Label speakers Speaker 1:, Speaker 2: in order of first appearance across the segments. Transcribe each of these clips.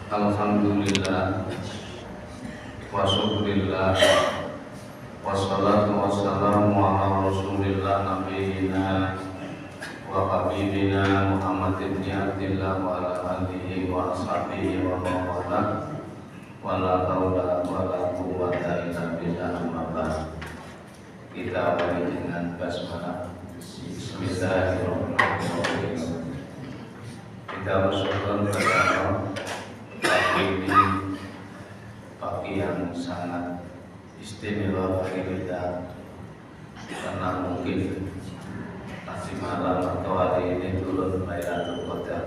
Speaker 1: Alhamdulillah wa syukurillah wassalatu wassalamu ala rasulillah nabiyina wa habibina Muhammad ibn Abdillah wa ala alihi wa ashabihi wa mawala wa la hawla wa la quwwata illa billah amma ba'd. Kita awali dengan basmalah. Bismillahirrahmanirrahim. Kita bersyukur kepada Allah. Pagi ini pagi yang sangat istimewa bagi kita, karena mungkin nanti malam atau hari ini turun Lailatul Qadar,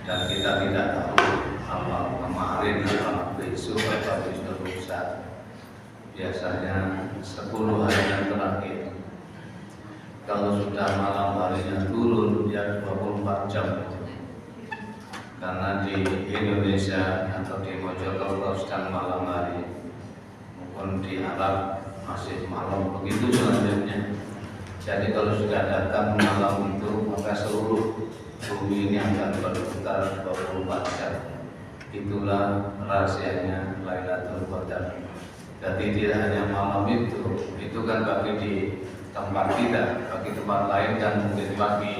Speaker 1: dan kita tidak tahu apa kemarin, apa besok, apa lusa. Biasanya 10 hari yang terakhir, kalau sudah malam harinya turun ya 24 jam. Karena di Indonesia atau di Mojokerto sedang malam hari, maupun di Arab masih malam, begitu selanjutnya. Jadi kalau sudah datang malam itu, maka seluruh bumi ini akan berputar 24 jam. Itulah rahasianya Lailatul Qadar. Jadi tidak hanya malam itu kan bagi di tempat kita, bagi tempat lain kan mungkin pagi,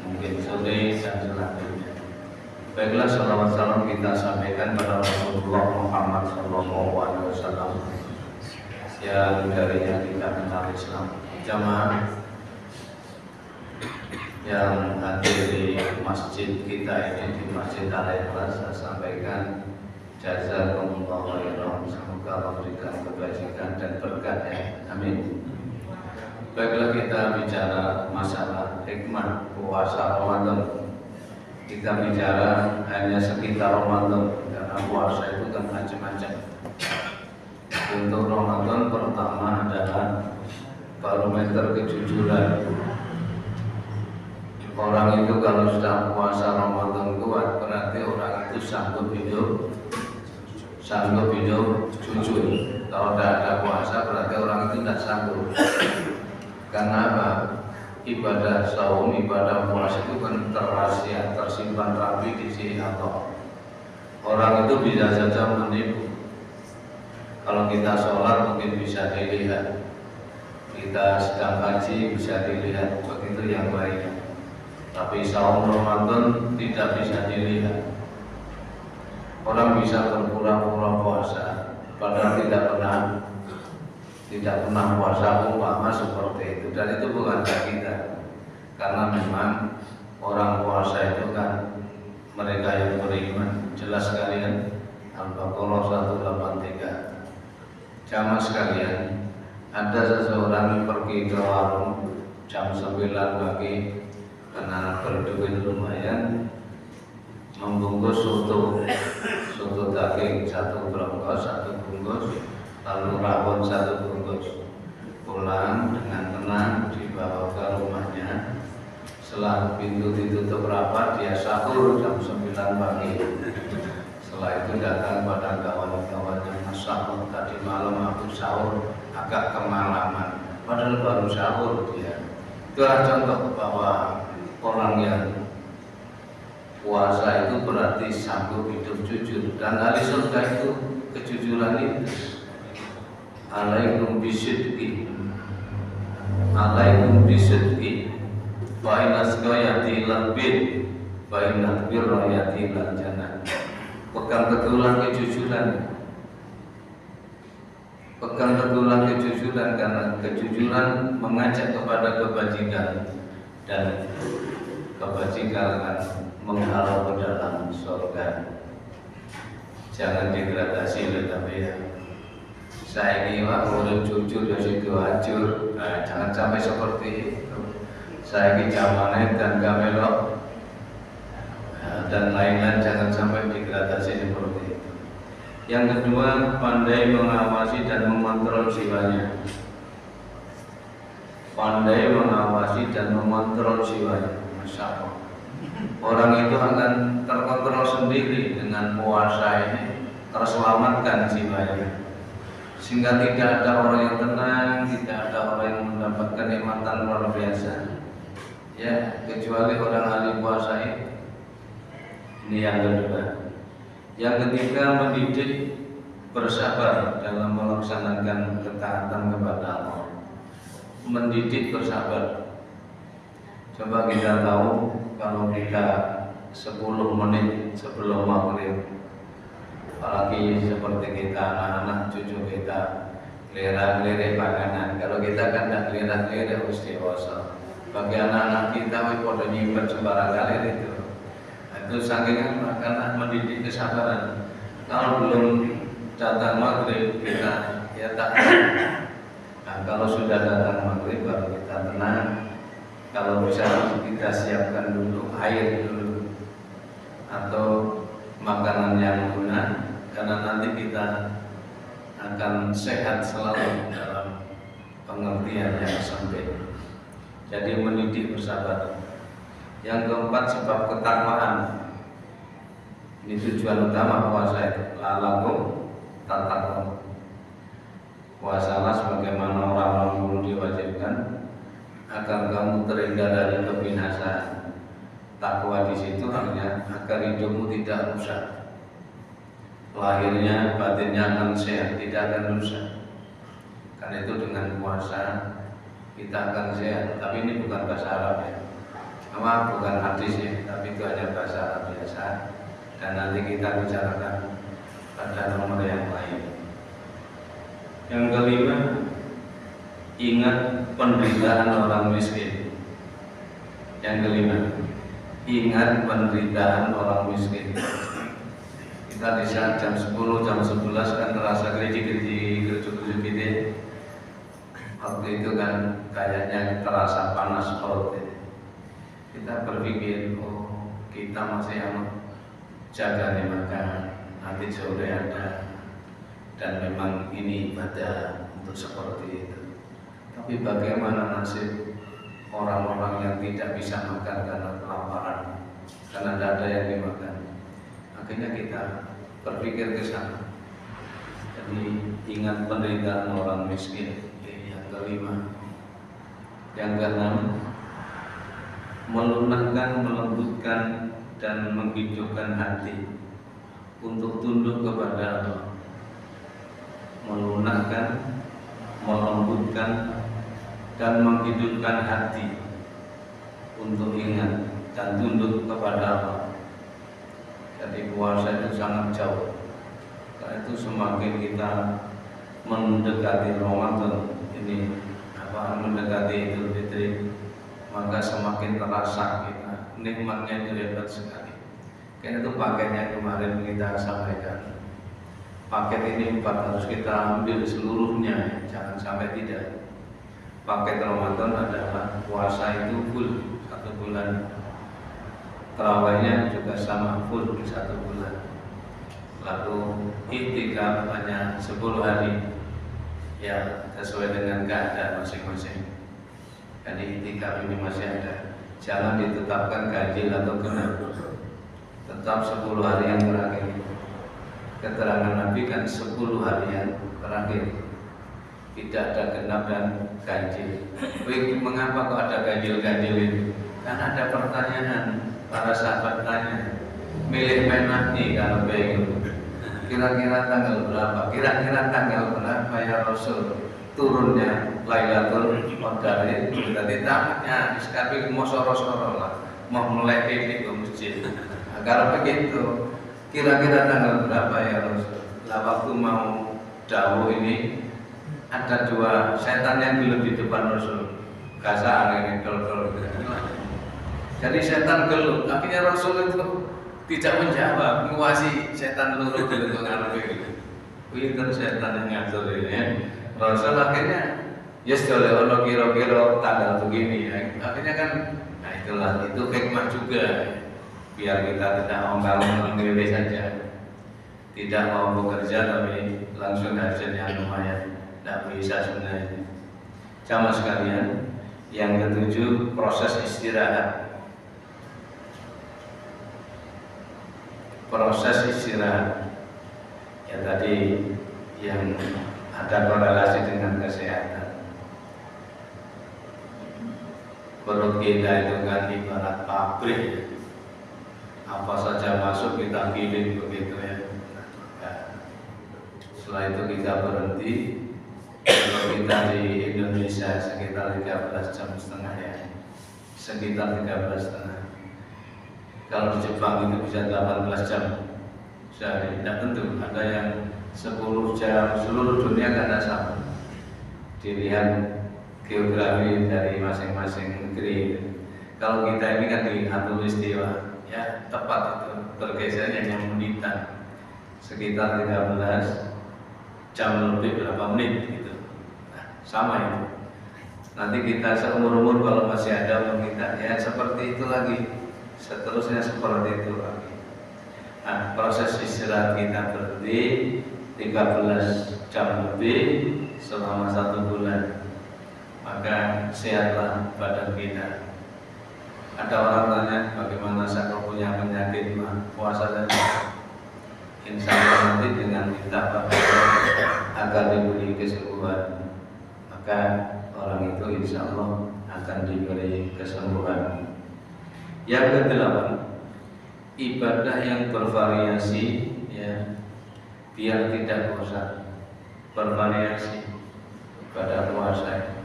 Speaker 1: mungkin sore dan selanjutnya. Baiklah, salawat salam kita sampaikan pada Rasulullah Muhammad SAW yang darinya kita kenal Islam. Jamaah yang hadir di masjid kita ini, di Masjid Al-Ikhlas, saya sampaikan jazakumullah khairan. Semoga Allah memberikan kebajikan dan berkah ya. Amin. Baiklah, kita bicara masalah hikmah puasa Ramadan. Kita bicara hanya sekitar Ramadan, karena puasa itu kan macam-macam. Untuk Ramadan pertama adalah barometer kejujuran. Orang itu kalau sudah puasa Ramadan kuat, berarti orang itu sanggup hidup jujur. Kalau tidak ada puasa, berarti orang itu tidak sanggup. Karena apa? Ibadah saum, ibadah puasa itu kan terrahasia, tersimpan rapi di sini Allah. Orang itu bisa saja menipu. Kalau kita sholat mungkin bisa dilihat, kita sedang haji bisa dilihat, begitu yang lainnya. Tapi saum Ramadan tidak bisa dilihat. Orang bisa berpura-pura puasa, padahal tidak pernah puasa umpama seperti itu, dan itu bukan hak kita, karena memang orang puasa itu kan mereka yang beriman. Jelas sekalian, Al-Baqarah 183. Jamaah sekalian, ada seseorang yang pergi ke warung jam 9 pagi karena berduit lumayan, membungkus soto daging 1 bungkus, lalu rawon 1 bungkus, pulang dengan tenang dibawa ke rumahnya. Setelah pintu ditutup rapat, dia sahur jam 9 pagi. Setelah itu datang pada kawan-kawannya, "Mas sahur tadi malam aku sahur agak kemalaman," padahal baru sahur dia. Itulah contoh bahwa orang yang puasa itu berarti sanggup hidup jujur, dan ahli surga itu kejujuran itu. Alaikum bisidqi wa inasqa yati labid wa inakbir yati lanjana. Pegang teguhlah kejujuran, karena kejujuran mengajak kepada kebajikan, dan kebajikan akan menghalau ke dalam surga. Jangan degradasi oleh tabiat. Saya ini urip jujur ya sido hancur. Nah, jangan sampai seperti itu. Saya ini jamane dan gamelok, dan lain-lain, jangan sampai degradasi seperti itu. Yang kedua, pandai mengawasi dan mengontrol jiwanya. Masya Allah. Orang itu akan terkontrol sendiri dengan puasa ini, terselamatkan jiwanya. Sehingga tidak ada orang yang tenang, tidak ada orang yang mendapatkan nikmatan luar biasa. ya, kecuali orang ahli puasa itu. Ini yang kedua. Yang ketiga, mendidik bersabar dalam melaksanakan ketaatan kepada Allah. Mendidik bersabar. Coba kita tahu kalau kita 10 menit sebelum maghrib, apalagi seperti kita anak-anak cucu kita kelihatan makanan. Kalau kita kan tidak kelihatan harus dewasa. Bagi anak-anak kita pada nyimpen sembarang kali itu. Itu saking karena mendidik kesabaran. Kalau belum datang maghrib kita ya tak. Nah, kalau sudah datang maghrib baru kita tenang. Kalau bisa kita siapkan dulu air dulu atau makanan yang guna, karena nanti kita akan sehat selalu dalam pengertian yang sempit. Jadi mendidik bersabar. Yang keempat, sebab ketakwaan. Ini tujuan utama puasa itu. Lalakum tattaqun. Puasalah sebagaimana orang dulu diwajibkan agar kamu terhindar dari kebinasaan. Takwa di situ artinya agar hidupmu tidak rusak. Lahirnya, batinnya akan sehat, tidak akan rusak. Karena itu dengan puasa kita akan sehat. Tapi ini bukan bahasa Arab ya. Bukan hadis ya, tapi itu hanya bahasa Arab biasa. Dan nanti kita bicarakan pada nomor yang lain. Yang kelima, ingat penderitaan orang miskin. Yang kelima, ingat penderitaan orang miskin. Kita di saat jam 10, jam 11 kan terasa geriji-geriji gerjuk-gerjuk gitu. Waktu itu kan kayaknya terasa panas perut. Kita berpikir, oh kita masih yang jaga nih makan, nanti sore ada. Dan memang ini ibadah untuk seperti itu. Tapi bagaimana nasib orang-orang yang tidak bisa makan karena kelaparan, karena tidak ada yang dimakan? Akhirnya kita berpikir ke sana. Jadi ingat penderitaan orang miskin. Yang kelima. Yang keenam, melunakkan, melembutkan dan menghidupkan hati untuk tunduk kepada Allah. Melunakkan, melembutkan dan menghidupkan hati untuk ingat dan tunduk kepada Allah. Jadi puasa itu sangat jauh. Karena itu semakin kita mendekati Ramadan ini mendekati Idul Fitri, maka semakin terasa kita nikmatnya itu hebat sekali. Karena itu paketnya kemarin kita sampaikan. Paket ini harus kita ambil seluruhnya, jangan sampai tidak. Paket Ramadan adalah puasa itu full 1 bulan, tarawihnya juga sama full 1 bulan. Lalu i'tikaf hanya 10 hari, ya sesuai dengan keadaan masing-masing. Jadi i'tikaf ini masih ada, jangan ditetapkan ganjil atau genap, tetap 10 hari yang terakhir. Keterangan Nabi kan 10 hari yang terakhir, tidak ada genap dan ganjil. Mengapa kok ada ganjil-ganjil itu? Karena ada pertanyaan, para sahabat tanya, milih pena nih kalau begitu, kira-kira tanggal berapa? Kira-kira tanggal berapa ya Rasul turunnya Lailatul Qadar itu? Tadi tamatnya sekali mau soro-soro lah, mau mulai di masjid. Agar begitu, kira-kira tanggal berapa ya Rasul? Lah waktu mau dawuh ini ada 2 setan yang dulu di depan Rasul. Kasar ini dol-dol. Jadi setan gelut. Akhirnya Rasul itu tidak menjawab, menguasai setan lurus di ngarepe gitu. Pinter setan yang ngatur ini ya. Rasul akhirnya yes oleh ono kira-kira tanggal begini ya. Akhirnya kan nah itulah itu hikmah juga. Biar kita tidak ongkang ngewe saja, tidak mau bekerja tapi langsung hasilnya lumayan, tidak bisa sebenarnya. Sama sekalian, yang ketujuh proses istirahat. Proses istirahat, ya tadi yang ada korelasi dengan kesehatan. Perut kita itu kan ibarat pabrik, apa saja masuk kita giling begitu ya. Nah, setelah itu kita berhenti. Kalau kita di Indonesia sekitar 13,5 jam ya, sekitar 13,5. Kalau di Jepang itu bisa 18 jam sehari, tidak tentu. Ada yang 10 jam, seluruh dunia kan ada sama. Dilihat geografi dari masing-masing negeri. Kalau kita ini kan di khatulistiwa, ya tepat itu bergesernya hanya menitan, sekitar 13 jam lebih berapa menit gitu. Nah, sama itu. Nanti kita seumur-umur kalau masih ada kita ya seperti itu lagi, seterusnya seperti itu lagi. Nah, proses istirahat kita berhenti 13 jam lebih selama 1 bulan, maka sehatlah badan kita. Ada orang tanya, bagaimana saya kalau punya penyakit puasa saja? Insya Allah nanti dengan minta agar diberi kesembuhan, maka orang itu insya Allah akan diberi kesembuhan. Yang ke-8, ibadah yang bervariasi ya, biar tidak bosan. Bervariasi pada puasa.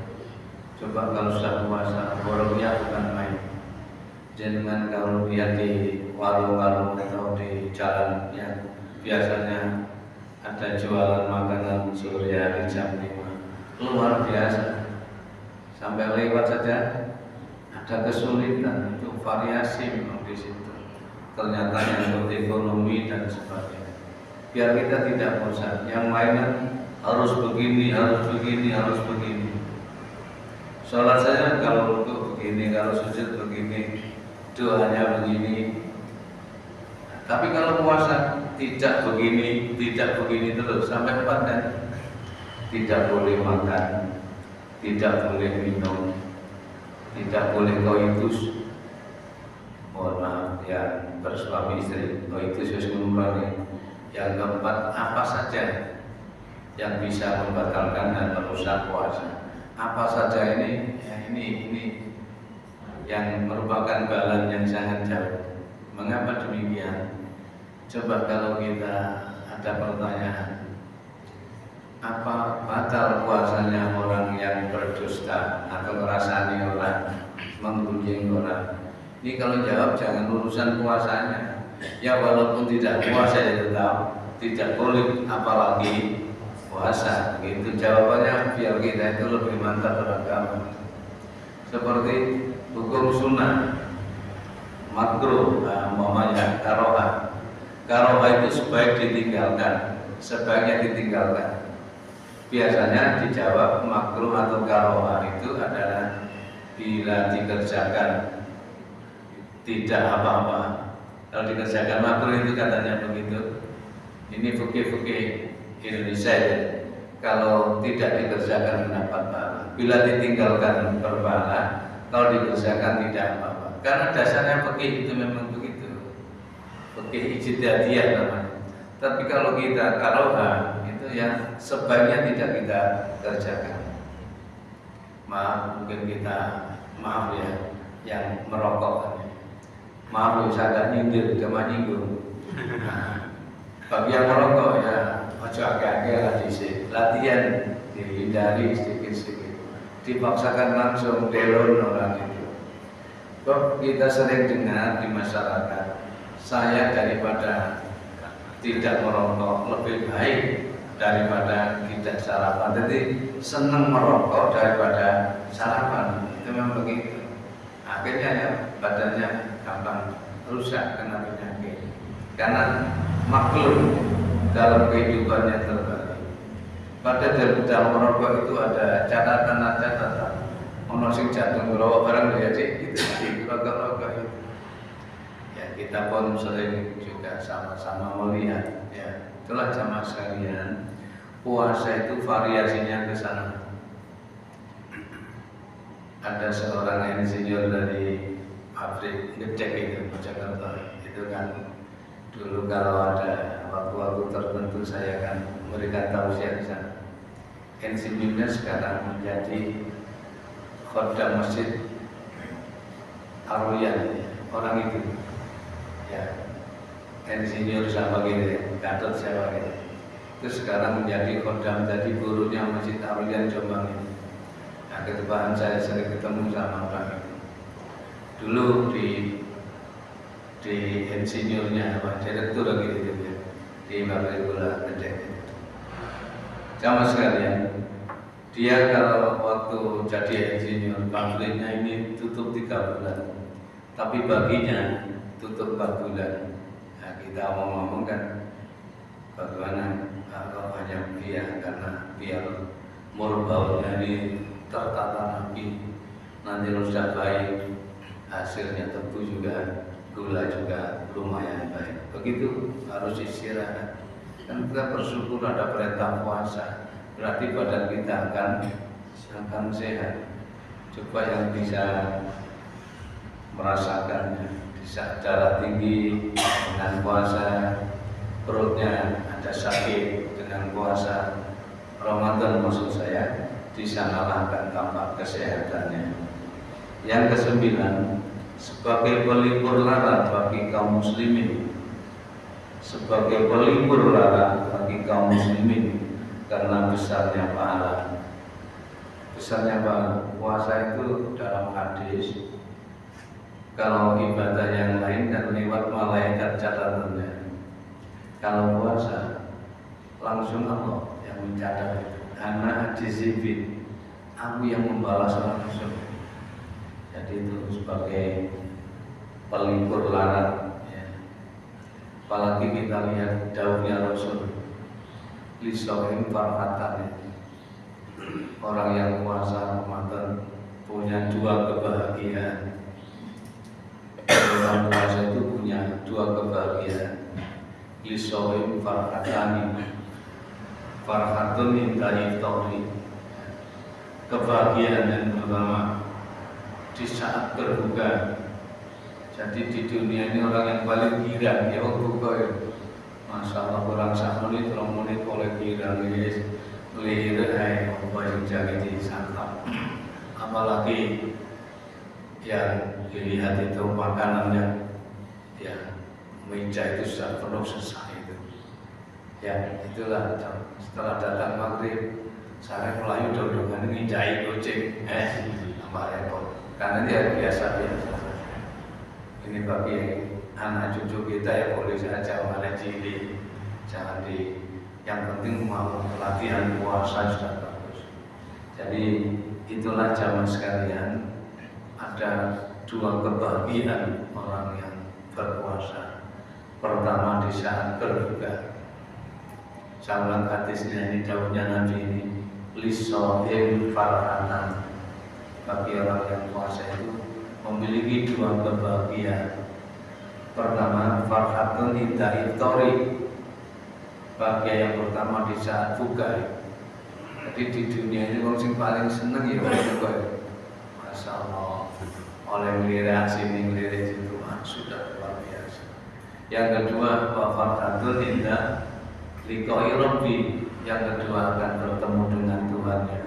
Speaker 1: Coba kalau sudah puasa, boroknya bukan main. Jangan kalau lihat di warung-warung atau di jalan yang biasanya ada jualan makanan surya di jam 5, luar biasa. Sampai lewat saja ada kesulitan, itu variasi memang di situ. Ternyata yang ekonomi dan sebagainya. Biar kita tidak bosan. Yang lainnya harus begini, harus begini, harus begini. Sholat saya kalau untuk begini, kalau sujud begini, doanya begini. Tapi kalau puasa tidak begini terus sampai 4 dan tidak boleh makan, tidak boleh minum, tidak boleh koitus. Mohon maaf ya, bersuami istri koitus sesuatu. Yang keempat, apa saja yang bisa membatalkan dan merusak puasa. Apa saja ini? Ya, ini yang merupakan balan yang sangat jauh. Mengapa demikian? Coba kalau kita ada pertanyaan, apa batal puasanya orang yang berdusta atau merasani orang, menggunjing orang? Ini kalau jawab jangan urusan puasanya. Ya walaupun tidak puasa ya tetap tidak boleh, apalagi puasa. Gitu jawabannya biar kita itu lebih mantap beragama. Seperti hukum sunnah, makruh, umpamanya karohah. Karohah itu sebaik ditinggalkan, sebaiknya ditinggalkan. Biasanya dijawab makruh atau karohah itu adalah bila dikerjakan tidak apa-apa. Kalau dikerjakan makruh itu katanya begitu. Ini fikih-fikih Indonesia ya. Kalau tidak dikerjakan mendapat pahala, bila ditinggalkan berpahala, kalau dikerjakan tidak apa-apa. Karena dasarnya fikih itu memang begitu. Fikih ijtihadiyah namanya. Tapi kalau kita karohah itu ya sebaiknya tidak kita kerjakan. Maaf, mungkin kita maaf ya yang merokok. Maaf saya agak nyindir, cuma nyinggung. Bagi yang merokok ya ojo agak-agak lah disik. Latihan dihindari sedikit-sedikit. Dipaksakan langsung delon orang itu. Kok kita sering dengar di masyarakat, saya daripada tidak merokok lebih baik daripada tidak sarapan. Jadi senang merokok daripada sarapan. Itu memang begitu. Akhirnya ya badannya gampang rusak kena penyakit. Karena maklum dalam kehidupannya terbalik. Pada dalam merokok itu ada catatan. Ono sing jantung ngerokok barang ya cik itu rokok-rokok itu. Ya kita pun sering juga sama-sama melihat ya. Itulah jamaah sekalian, puasa itu variasinya ke sana. Ada seorang insinyur dari pabrik ngecek itu Jakarta itu kan dulu kalau ada waktu-waktu tertentu saya akan memberikan tausiah di sana. Insinyurnya sekarang menjadi khodam masjid Arroyan, orang itu ya insinyur sama gitu, Gatot siapa gitu. Terus sekarang menjadi kodam, jadi gurunya Masjid Arroyan Jombang ini. Nah, ketepaan saya sering ketemu sama orang itu. Dulu di insinyurnya apa, direktur gitu ya, di pabrik gula Gede. Sama sekalian, dia kalau waktu jadi insinyur pabriknya ini tutup 3 bulan, tapi baginya tutup 4 bulan. Nah, kita ngomong kan bagaimana kalau hanya dia, karena biar murbaulnya ini tertata rapi, nanti sudah baik, hasilnya tentu juga gula juga lumayan baik. Begitu harus istirahat. Dan kita bersyukur ada perintah puasa, berarti badan kita akan sehat. Coba yang bisa merasakannya, bisa darah tinggi dengan puasa, perutnya ada sakit dengan puasa Ramadan, maksud saya, di sanalah akan tampak kesehatannya. Yang ke-9, sebagai pelipur lara bagi kaum muslimin, sebagai pelipur lara bagi kaum muslimin, karena besarnya pahala. Besarnya pahala puasa itu dalam hadis, kalau ibadah yang lain dan lewat malaikat catatannya, kalau puasa langsung Allah yang mencatat itu. Ana ajizibin, aku yang membalas langsung. Jadi itu sebagai pelipur lara ya. Apalagi kita lihat daunnya Rasul Lisawin farhatan, orang yang puasa Ramadan punya 2 kebahagiaan. Orang puasa itu punya 2 kebahagiaan. Lisawin farhatan, farhatun inda iftauri, kebahagiaan yang pertama di saat berbuka. Jadi di dunia ini orang yang paling girang ya waktu buka ya. Masya Allah kurang 1 menit, 2 menit oleh girang lihir apa yang jadi disantap. Apalagi yang dilihat itu makanannya ya, meja itu sudah penuh sesak itu. Ya itulah setelah datang maghrib, saya Melayu dodongan nginjai goceng, tambah repot. Karena dia biasa-biasa. Ini bagi anak cucu kita ya boleh saja mulai cilik, jangan di. Yang penting mau latihan puasa sudah bagus. Jadi itulah jamaah sekalian, ada 2 kebahagiaan orang yang berpuasa. Pertama di saat berbuka. Sahabat hadisnya ini daunnya Nabi ini, lisohim farhatan, bagi orang yang puasa itu memiliki 2 kebahagiaan. Pertama, farhatun inda iftori, bahagia yang pertama di saat buka. Jadi di dunia ini orang yang paling seneng ya buka. Masya Allah, oleh melihat sini melihat situ, sudah luar biasa. Yang kedua, farhatun inda liqa'i rabbi, yang kedua akan bertemu dengan Tuhannya.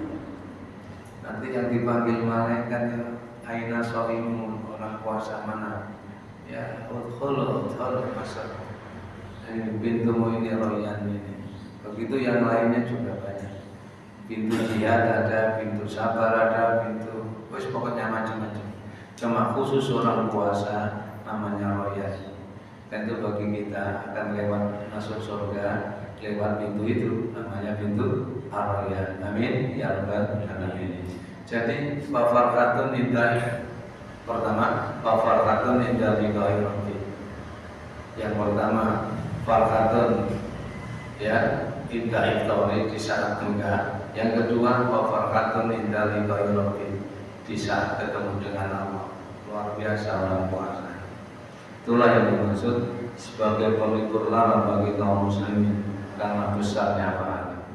Speaker 1: Nanti yang dipanggil malaikat ya, aina shaimun, orang puasa mana? Ya, udkhul masuk. Ini pintu ini royan ini. Begitu yang lainnya juga banyak. Pintu jihad ada, pintu sabar ada, pintu pokoknya macam-macam. Cuma khusus orang puasa namanya royan. Tentu bagi kita akan lewat masuk surga lewat pintu itu, namanya pintu Ar-Rayyan. Amin ya rabbal alamin. Jadi fafarqatun indah, pertama fafarqatun indah liqa'i rabbi. Yang pertama farqatun ya indah iftauri, di saat buka. Yang kedua fafarqatun indah liqa'i rabbi, di saat ketemu dengan Allah. Luar biasa orang puasa. Itulah yang dimaksud sebagai pelipur lara bagi kaum muslimin, karena besarnya pahala.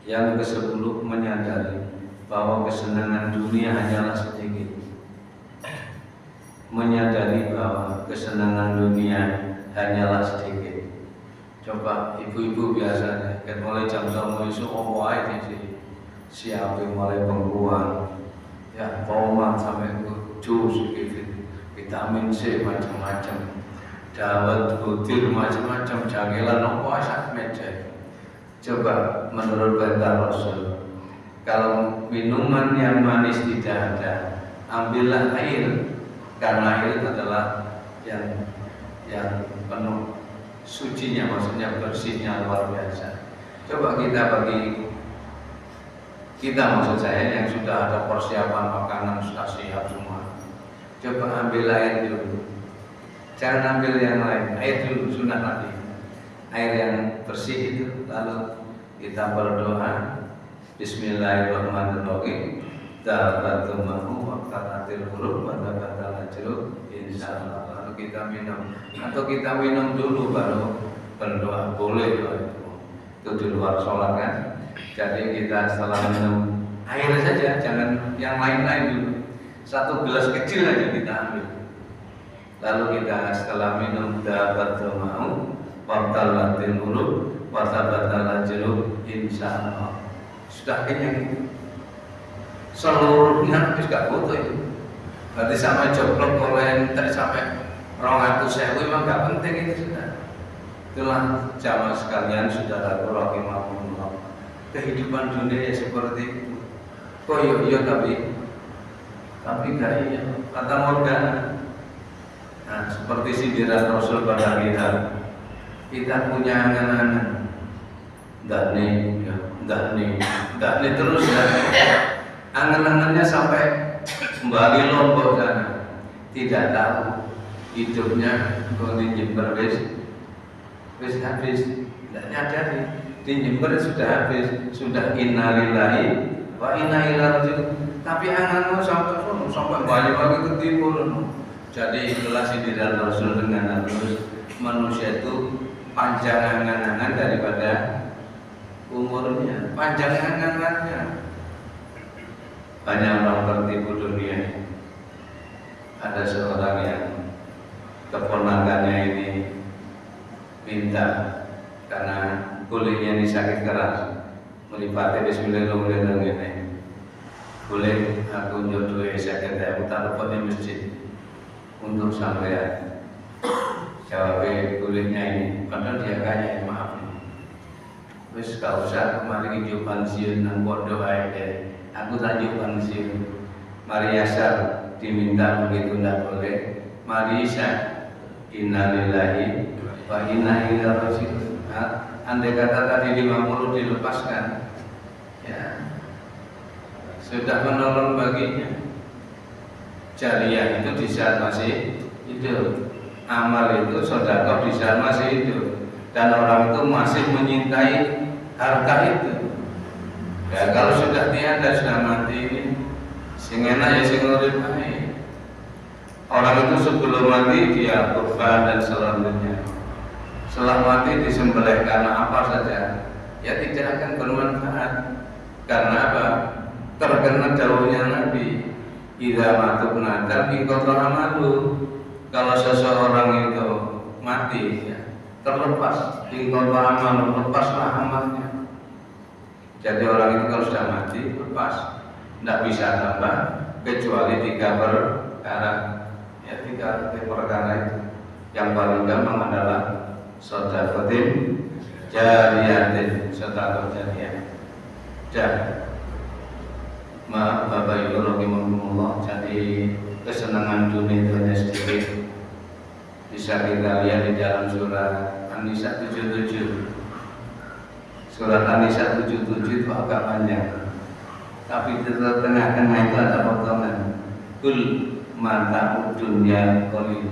Speaker 1: Yang ke-10, menyadari bahwa kesenangan dunia hanyalah sedikit. Menyadari bahwa kesenangan dunia hanyalah sedikit. Coba ibu-ibu biasanya kan mulai jam 9 esuk opo ae di siapin mulai pengkuan ya, pauman sampai jus gitu. vitamin C macam-macam, dawet, butir macam-macam, jagelan nopo sak meja. Coba menurut perintah Rasul, kalau minuman yang manis tidak ada, ambillah air, karena air adalah yang penuh sucinya, maksudnya bersihnya luar biasa. Coba kita maksud saya yang sudah ada persiapan makanan sudah siap semua, coba ambil air dulu, jangan ambil yang lain, air dulu sunnah Nabi, air yang bersih itu, lalu kita berdoa Bismillahirrahmanirrahim, Dabatu mahu waqtanatil huruf pada kata lajru insyaallah, lalu kita minum, atau kita minum dulu baru berdoa, boleh itu di luar sholat kan. Jadi kita setelah minum air saja, jangan yang lain-lain dulu. Satu gelas kecil aja kita ambil. Lalu kita setelah minum dabatu mau waqtanatil huruf pada kata lajru insyaallah, sudah kenyang itu. Seluruhnya habis gak butuh itu. Berarti sama joblok oleh tadi sampai 200.000 memang gak penting itu sudah. Itulah jamaah sekalian, saudaraku rahimahumullah. Kehidupan dunia ya seperti itu. Kok iya tapi gak iya. Kata Morgana. Nah, seperti sindiran Rasul pada kita punya angan-angan. Ndak nih terus ya. Angan-angannya sampai kembali Lombok sana. Tidak tahu hidupnya kalau di Jember wis habis. Tidak nyadari di Jember sudah habis, sudah innalillahi wa inna ilaihi raji'un. Tapi anganmu sampai balik lagi ke timur. Jadi itulah sindiran Rasul dengan halus, manusia itu panjang angan-angan daripada umurnya, panjang angan-angannya. Banyak orang tertipu dunia. Ada seorang yang keponakannya ini minta karena kulitnya ini sakit keras, melipati bismillahirrahmanirrahim. Boleh aku jodohi sakit aku taruh di masjid untuk sampean. Jawab kulitnya ini, padahal dia kaya, maaf. Wis gak usah kemarin hijau pensiun nang bodoh aja. Aku tajuk pensiun. Mari asal diminta begitu tidak boleh. Mari isya innalillahi wa inna ilaihi raji'un. Andai kata tadi 50 dilepaskan, ya sudah menolong baginya. Jariah itu di saat masih hidup, amal itu sedekah di saat masih hidup, dan orang itu masih menyintai harta itu. Ya kalau sudah tiada, sudah mati, sing enak ya sing urip ae. Orang itu sebelum mati dia kurban dan selanjutnya. Setelah mati disembelih karena apa saja, ya tidak akan bermanfaat. Karena apa? Terkena dawuhnya Nabi, idza matuk nadam ingqata amalu. Kalau seseorang itu mati, ya, terlepas ingqata amalu, lepaslah amalnya. Jadi orang itu kalau sudah mati lepas, tidak bisa tambah kecuali 3 perkara. Ya 3 perkara itu. Yang paling gampang adalah sedekatin jariyatin, sedekah jariyah. Dan maaf Bapak Ibu rahimahumullah, jadi kesenangan dunia itu hanya sedikit. Bisa kita lihat di dalam surah An-Nisa 77. Surat An-Nisa 77 itu agak panjang, tapi di tengah-tengah itu ada potongan kul mata dunya qalil.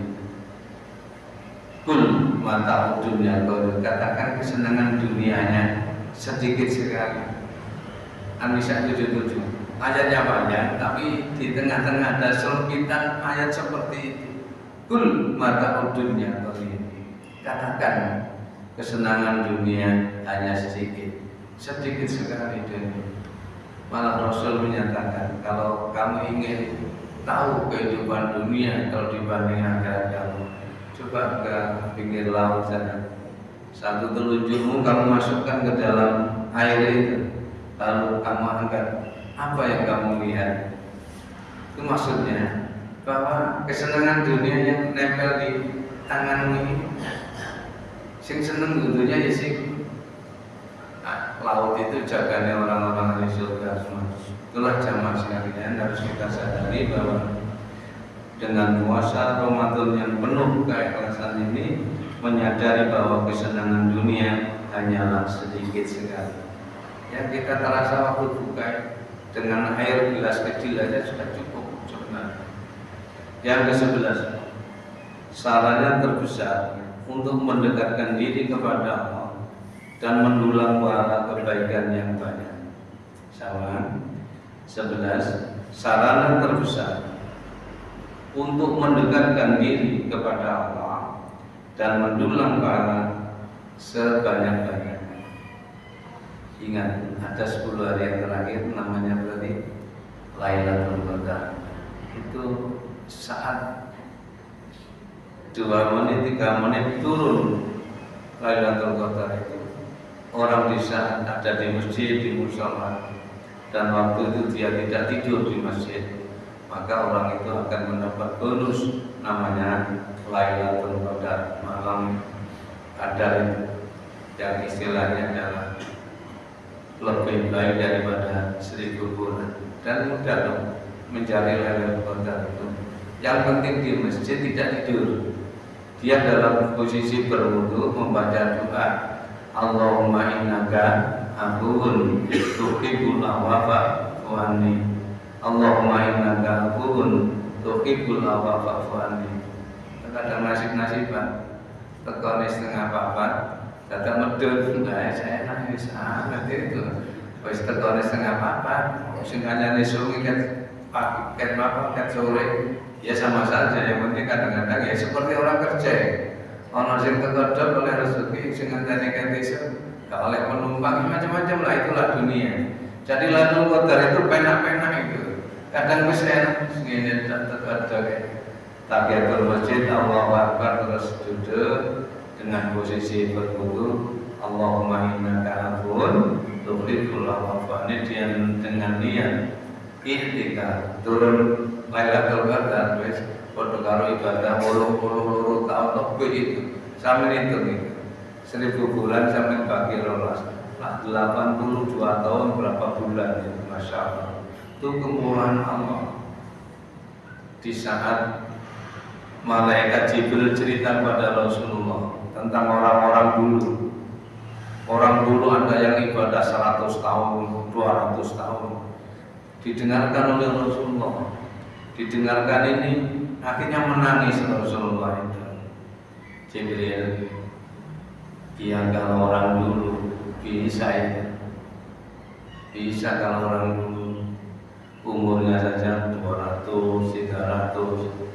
Speaker 1: Kul mata dunya qalil, katakan kesenangan dunianya sedikit sekali. An-Nisa 77 ayatnya panjang, tapi di tengah-tengah ada selpitan ayat seperti itu. Kul mata dunya qalil, katakan kesenangan dunia hanya sedikit sekali dunia. Malah Rasul menyatakan, kalau kamu ingin tahu kehidupan dunia kalau dibanding akhirat kamu, coba ke pinggir laut sana. Satu telunjukmu kamu masukkan ke dalam air itu, lalu kamu angkat, apa yang kamu lihat? Itu maksudnya bahwa kesenangan dunia yang nempel di tanganmu ini, sing seneng dunia ya sing laut itu jaganya orang-orang ahli surga semua. Itulah jamaah sekalian, harus kita sadari bahwa dengan puasa Ramadan yang penuh keikhlasan ini, menyadari bahwa kesenangan dunia hanyalah sedikit sekali. Ya, kita terasa waktu buka dengan air gelas kecil aja sudah cukup sebenarnya. Yang ke-11, sarannya terbesar untuk mendekatkan diri kepada Allah dan mendulang pahala kebaikan yang banyak. Sama 11, sarana terbesar untuk mendekatkan diri kepada Allah dan mendulang pahala sebanyak-banyaknya. Ingat, ada 10 hari yang terakhir namanya berarti Lailatul Qadar. Itu saat 2 menit, 3 menit turun Lailatul Qadar itu. Orang di saat ada di masjid, di mushola, dan waktu itu dia tidak tidur di masjid, maka orang itu akan mendapat bonus namanya Lailatul Qadar, malam qadar itu, yang istilahnya adalah lebih baik daripada 1000 bulan. Dan mudah dong mencari Lailatul Qadar itu. Yang penting di masjid tidak tidur. Dia dalam posisi berwudu membaca doa, Allahumma innaka afuwun tuhibbul afwa fa'fu anni. Allahumma innaka afuwun tuhibbul afwa fa'fu anni. Kadang nasib-nasiban tekone setengah papat, datang medun, saya nangis nanti itu. Wis tekone setengah papat, sing kancane sungi ket papat sore, ya sama saja. Yang penting kadang-kadang ya seperti orang kerja. Ono sing terkodok oleh rezeki, sing ngenteni ket iso, gak oleh penumpang, macam-macam lah, itulah dunia. Jadi Lailatul Qadar itu penak-penak itu. Kadang wis enak ngene terkodok. Tahiyatul masjid, Allahu Akbar, terus duduk dengan posisi berwudu, Allahumma innaka afuwun tuhibbul afwa. Ini dia dengan niat ikhtikaf turun Lailatul Qadar wis padha karo ibadah 80 tahun lebih itu. Sampe itu 1000 bulan sampai bagi 12. Lah 82 tahun berapa bulan itu, Masya Allah. Itu kemurahan Allah. Di saat malaikat Jibril cerita pada Rasulullah tentang orang-orang dulu. Orang dulu ada yang ibadah 100 tahun, 200 tahun. Didengarkan oleh Rasulullah. Didengarkan ini akhirnya menangis Rasulullah itu. Jibril, iya kalau orang dulu bisa ya. Bisa kalau orang dulu umurnya saja 200, 300.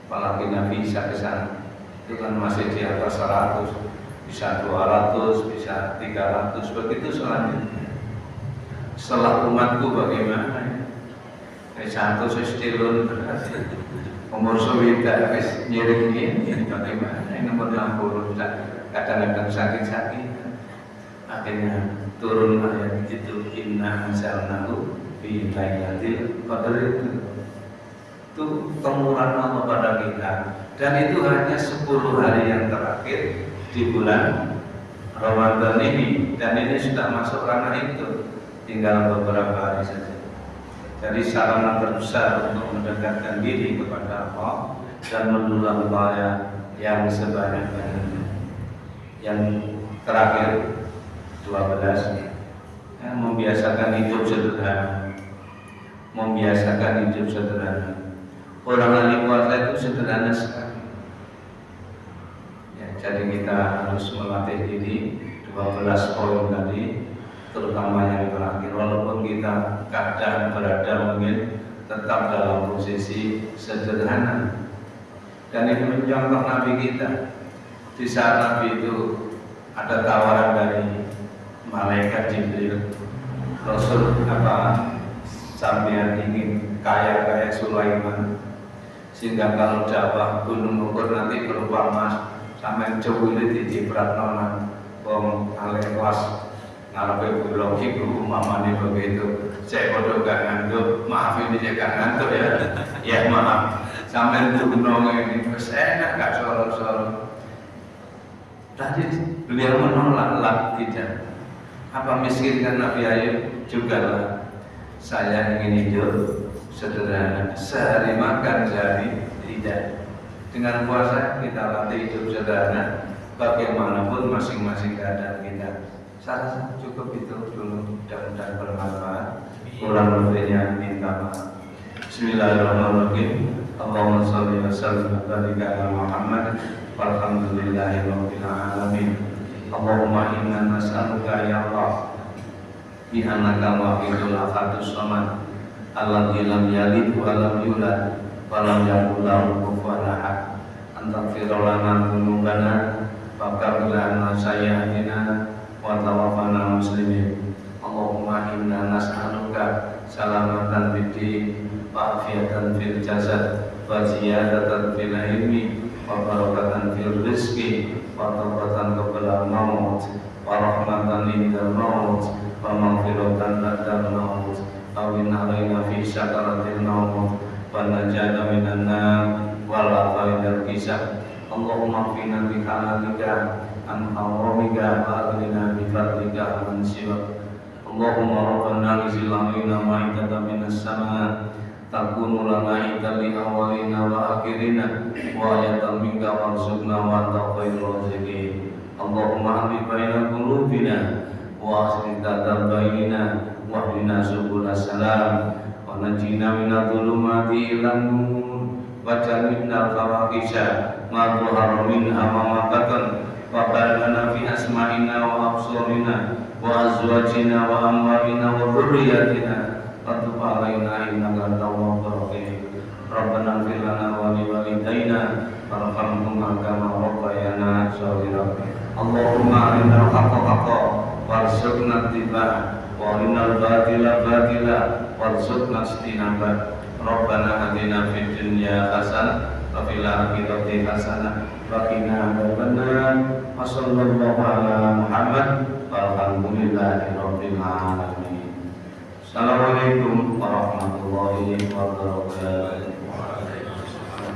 Speaker 1: Apalagi Nabi bisa ke sana, itu kan masih di atas 100, bisa 200, bisa 300, begitu selanjutnya. Setelah umatku bagaimana? Satu sestilun berarti umur sewita wis nyiring ini bagaimana? Ini nomor 60 kadang-kadang sakit-sakit. Akhirnya turun ayat itu, inna anzalnahu fi lailatul qadar itu kemurahan Allah pada kita, dan itu hanya 10 hari yang terakhir di bulan Ramadan ini, dan ini sudah masuk ranah itu tinggal beberapa hari saja. Jadi sarana terbesar untuk mendekatkan diri kepada Allah dan mendulang pahala yang sebanyak-banyaknya. Yang terakhir 12, membiasakan hidup sederhana. Membiasakan hidup sederhana. Orang ahli puasa itu sederhana sekali. Ya, jadi kita harus melatih diri 12 poin tadi, terutama yang terakhir. Walaupun kita kadang berada mungkin tetap dalam posisi sederhana. Dan itu mencontoh Nabi kita. Di saat Nabi itu ada tawaran dari malaikat Jibril, Rasul sampean ingin kaya kayak Sulaiman, sehingga kalau dakwah gunung ukur nanti berupa emas, sampai cewek di ciprat nonan wong alekwas ngarepe bulog ibu mamane begitu. Saya bodoh gak ngantuk, maaf ini saya gak ngantuk ya. Ya maaf, sampai Bruno ini wis enak gak sorot-sorot. Tadi beliau menolak tidak. Apa miskin kan Nabi Ayub juga lah. Saya ingin hidup sederhana, sehari makan sehari tidak. Dengan puasa kita latih hidup sederhana. Bagaimanapun masing-masing keadaan kita. Saya rasa cukup itu dulu, mudah-mudahan bermanfaat. Kurang lebihnya minta maaf. Bismillahirrahmanirrahim. Allahumma sholli wa sallim wa barik ala Muhammad. Walhamdulillahirabbil alamin. Allahumma inna nas'aluka ya Allah bi annaka wahidul ahadus samad alladzi lam yalid wa lam yulad wa lam yakul lahu kufuwan ahad. Antaghfir lana dzunubana wa ghfir lana sayyi'atina wa tawaffana muslimin. Allahumma inna nas'aluka salamatan fid din wa afiatan fil jasad wa ziyadatan fil ilmi wa barakatan fil rizqi wa taubatan qabla maut wa rahmatan indal maut wa maghfiratan ba'dal maut wa min alaina fi sakaratil maut wa najata minan nar wa la faidal kisah. Allahumma qina bi halalika an haramika wa aghnina bi fadlika an siwak. Allahumma rabbana anzil alaina ma'idatan minas sama' takunu lana idan li awalina wa akhirina wa ayatan minka warzuqna wa anta khairur raziqin. Allahumma alif baina qulubina wa aslih dzata bainina wa hdina subulas salam wa najina minadh dhulumati ilan nur wa jannibna al-fawahisha ma dhahara minha wa ma batan wa barik fi asma'ina wa absarina wa azwajina wa amwalina wa dhurriyyatina wa tub alaina innaka tawwabur rahim. Rabbana ighfir lana wa li walidayna warhamhuma kama rabbayana shaghira. Allahumma arinal haqqa haqqan warzuqna ittiba'ah wa arinal batila batila warzuqna ijtinabah. Rabbana atina fid dunya hasanah wa fil akhirati hasanah wa qina adzabannar. Wa sallallahu ala Muhammad walhamdulillahi rabbil alamin. Assalamualaikum warahmatullahi wabarakatuh.